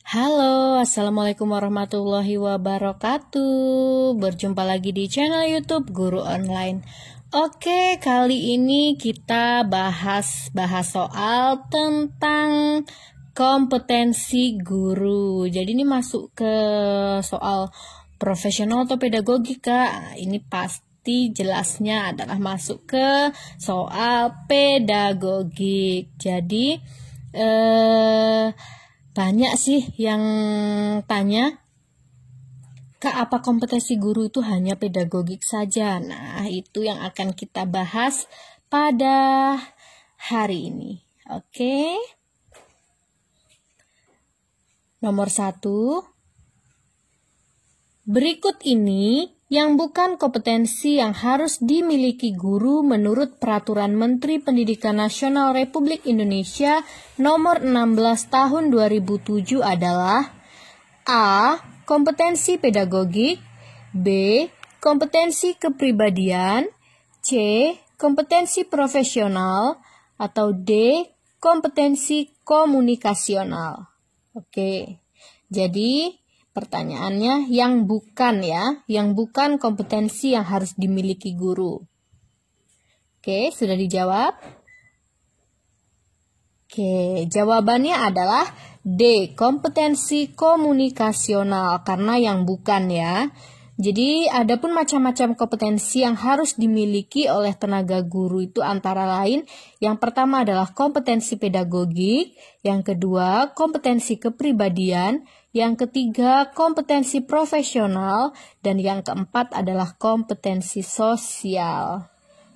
Halo, Assalamualaikum warahmatullahi wabarakatuh. Berjumpa lagi di channel YouTube Guru Online. Oke, kali ini kita bahas soal tentang kompetensi guru. Jadi ini masuk ke soal profesional atau pedagogika. Ini pasti jelasnya adalah masuk ke soal pedagogik. Jadi banyak sih yang tanya, Kak, apa kompetensi guru itu hanya pedagogik saja? Nah, itu yang akan kita bahas pada hari ini. Oke. Nomor 1. Berikut ini yang bukan kompetensi yang harus dimiliki guru menurut Peraturan Menteri Pendidikan Nasional Republik Indonesia Nomor 16 Tahun 2007 adalah A. Kompetensi pedagogik, B. Kompetensi kepribadian, C. Kompetensi profesional, atau D. Kompetensi komunikasional. Oke, jadi pertanyaannya yang bukan kompetensi yang harus dimiliki guru. Oke, sudah dijawab? Oke, jawabannya adalah D, kompetensi komunikasional, karena yang bukan ya. Jadi ada pun macam-macam kompetensi yang harus dimiliki oleh tenaga guru itu antara lain, yang pertama adalah kompetensi pedagogik, yang kedua kompetensi kepribadian, yang ketiga kompetensi profesional, dan yang keempat adalah kompetensi sosial.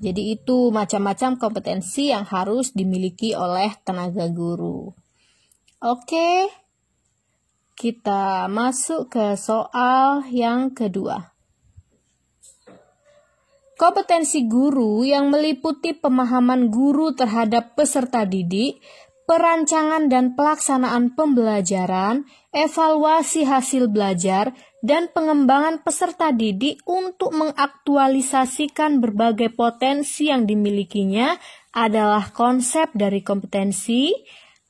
Jadi itu macam-macam kompetensi yang harus dimiliki oleh tenaga guru. Oke. Kita masuk ke soal yang kedua. Kompetensi guru yang meliputi pemahaman guru terhadap peserta didik, perancangan dan pelaksanaan pembelajaran, evaluasi hasil belajar, dan pengembangan peserta didik untuk mengaktualisasikan berbagai potensi yang dimilikinya adalah konsep dari kompetensi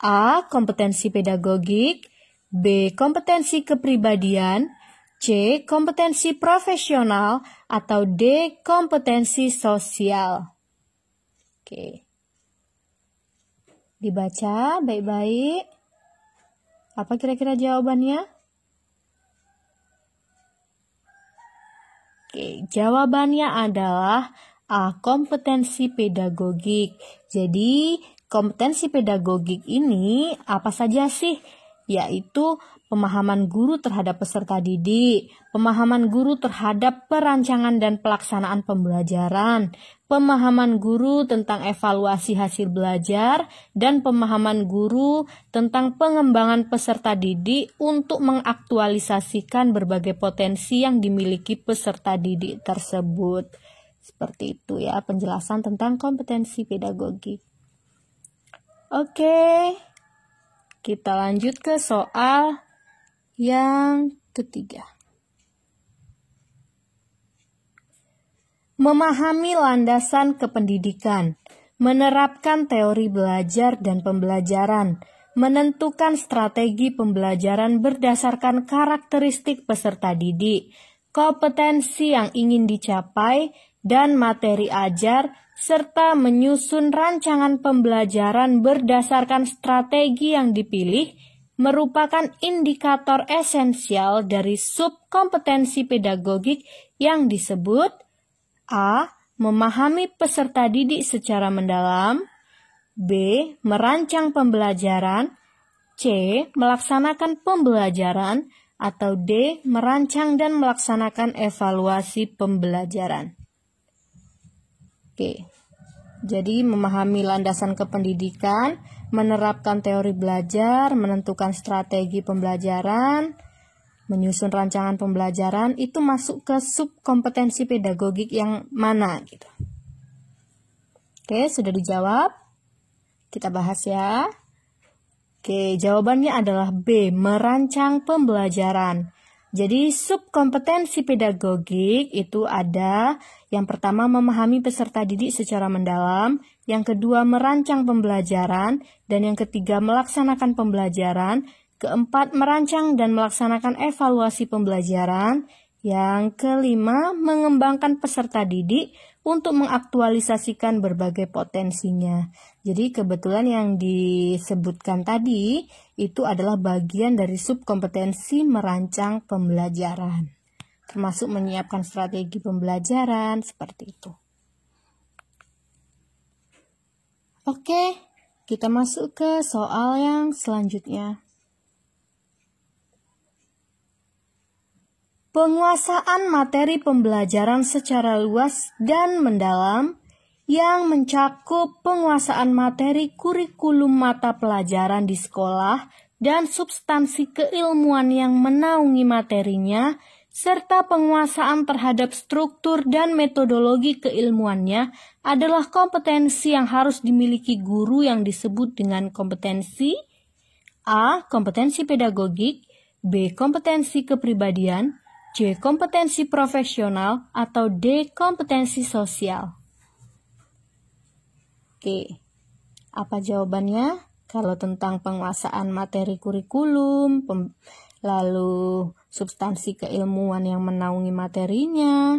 A. Kompetensi pedagogik, B. Kompetensi kepribadian, C. Kompetensi profesional, atau D. Kompetensi sosial. Oke. Dibaca baik-baik. Apa kira-kira jawabannya? Oke, jawabannya adalah A. Kompetensi pedagogik. Jadi, kompetensi pedagogik ini apa saja sih? Yaitu pemahaman guru terhadap peserta didik, pemahaman guru terhadap perancangan dan pelaksanaan pembelajaran, pemahaman guru tentang evaluasi hasil belajar, dan pemahaman guru tentang pengembangan peserta didik untuk mengaktualisasikan berbagai potensi yang dimiliki peserta didik tersebut. Seperti itu ya penjelasan tentang kompetensi pedagogik. Oke. Kita lanjut ke soal yang ketiga. Memahami landasan kependidikan, menerapkan teori belajar dan pembelajaran, menentukan strategi pembelajaran berdasarkan karakteristik peserta didik, kompetensi yang ingin dicapai, dan materi ajar, serta menyusun rancangan pembelajaran berdasarkan strategi yang dipilih, merupakan indikator esensial dari subkompetensi pedagogik yang disebut A. Memahami peserta didik secara mendalam, B. Merancang pembelajaran, C. Melaksanakan pembelajaran, atau D. Merancang dan melaksanakan evaluasi pembelajaran. Oke, jadi memahami landasan kependidikan, menerapkan teori belajar, menentukan strategi pembelajaran, menyusun rancangan pembelajaran, itu masuk ke subkompetensi pedagogik yang mana gitu. Oke, sudah dijawab? Kita bahas ya. Oke, jawabannya adalah B, merancang pembelajaran. Jadi subkompetensi pedagogik itu ada yang pertama memahami peserta didik secara mendalam, yang kedua merancang pembelajaran, dan yang ketiga melaksanakan pembelajaran, keempat, merancang dan melaksanakan evaluasi pembelajaran. Yang kelima, mengembangkan peserta didik untuk mengaktualisasikan berbagai potensinya. Jadi kebetulan yang disebutkan tadi itu adalah bagian dari subkompetensi merancang pembelajaran, termasuk menyiapkan strategi pembelajaran seperti itu. Oke, kita masuk ke soal yang selanjutnya. Penguasaan materi pembelajaran secara luas dan mendalam yang mencakup penguasaan materi kurikulum mata pelajaran di sekolah dan substansi keilmuan yang menaungi materinya, serta penguasaan terhadap struktur dan metodologi keilmuannya adalah kompetensi yang harus dimiliki guru yang disebut dengan kompetensi A. Kompetensi pedagogik, B. Kompetensi kepribadian, C. Kompetensi profesional, atau D. Kompetensi sosial. Oke, apa jawabannya? Kalau tentang penguasaan materi kurikulum, lalu substansi keilmuan yang menaungi materinya,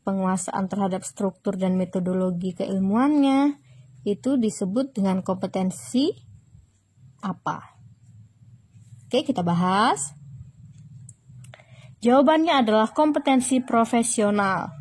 penguasaan terhadap struktur dan metodologi keilmuannya, itu disebut dengan kompetensi apa? Oke, kita bahas. Jawabannya adalah kompetensi profesional.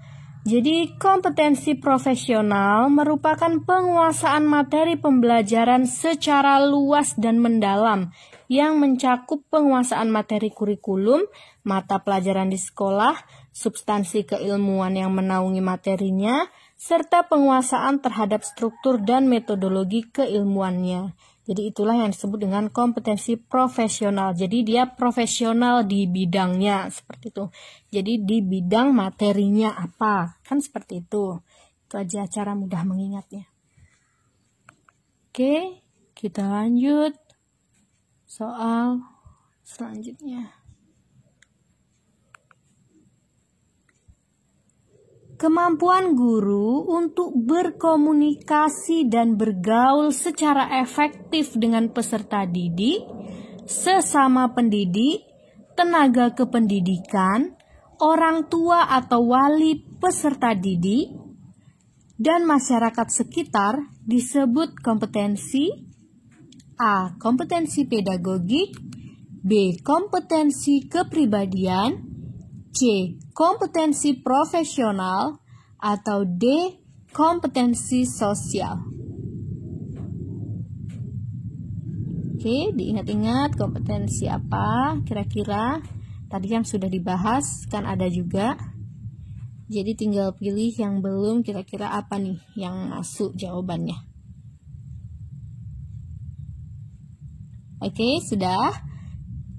Jadi, kompetensi profesional merupakan penguasaan materi pembelajaran secara luas dan mendalam yang mencakup penguasaan materi kurikulum, mata pelajaran di sekolah, substansi keilmuan yang menaungi materinya, serta penguasaan terhadap struktur dan metodologi keilmuannya. Jadi itulah yang disebut dengan kompetensi profesional. Jadi dia profesional di bidangnya, seperti itu. Jadi di bidang materinya apa, kan seperti itu. Itu aja cara mudah mengingatnya. Oke, kita lanjut soal selanjutnya. Kemampuan guru untuk berkomunikasi dan bergaul secara efektif dengan peserta didik, sesama pendidik, tenaga kependidikan, orang tua atau wali peserta didik, dan masyarakat sekitar disebut kompetensi A. Kompetensi pedagogik, B. Kompetensi kepribadian, C. Kompetensi profesional, atau D. Kompetensi sosial. Oke, diingat-ingat kompetensi apa kira-kira. Tadi yang sudah dibahas kan ada juga. Jadi tinggal pilih yang belum, kira-kira apa nih yang masuk jawabannya. Oke, sudah.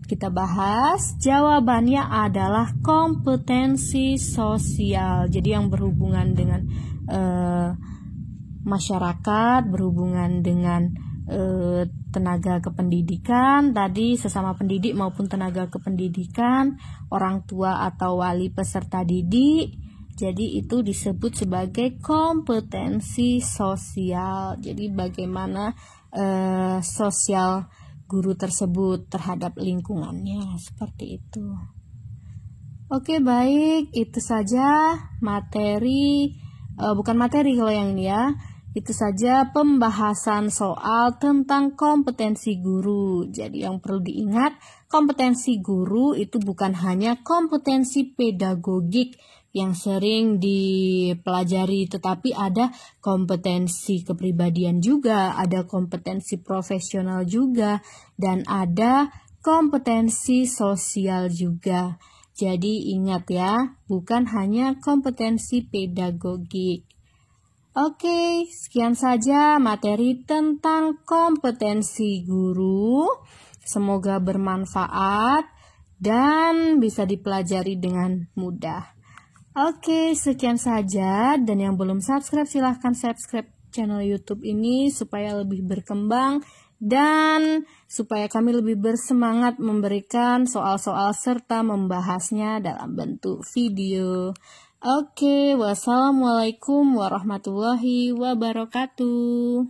Kita bahas, jawabannya adalah kompetensi sosial. Jadi yang berhubungan dengan masyarakat, berhubungan dengan tenaga kependidikan, tadi sesama pendidik maupun tenaga kependidikan, orang tua atau wali peserta didik. Jadi itu disebut sebagai kompetensi sosial. Jadi bagaimana sosial guru tersebut terhadap lingkungannya, seperti itu. Oke, baik, itu saja materi, bukan materi kalau yang ini ya, itu saja pembahasan soal tentang kompetensi guru. Jadi yang perlu diingat, kompetensi guru itu bukan hanya kompetensi pedagogik yang sering dipelajari, tetapi ada kompetensi kepribadian juga, ada kompetensi profesional juga, dan ada kompetensi sosial juga. Jadi ingat ya, bukan hanya kompetensi pedagogik. Oke, sekian saja materi tentang kompetensi guru. Semoga bermanfaat dan bisa dipelajari dengan mudah. Oke, sekian saja, dan yang belum subscribe silahkan subscribe channel YouTube ini supaya lebih berkembang dan supaya kami lebih bersemangat memberikan soal-soal serta membahasnya dalam bentuk video. Oke, wassalamualaikum warahmatullahi wabarakatuh.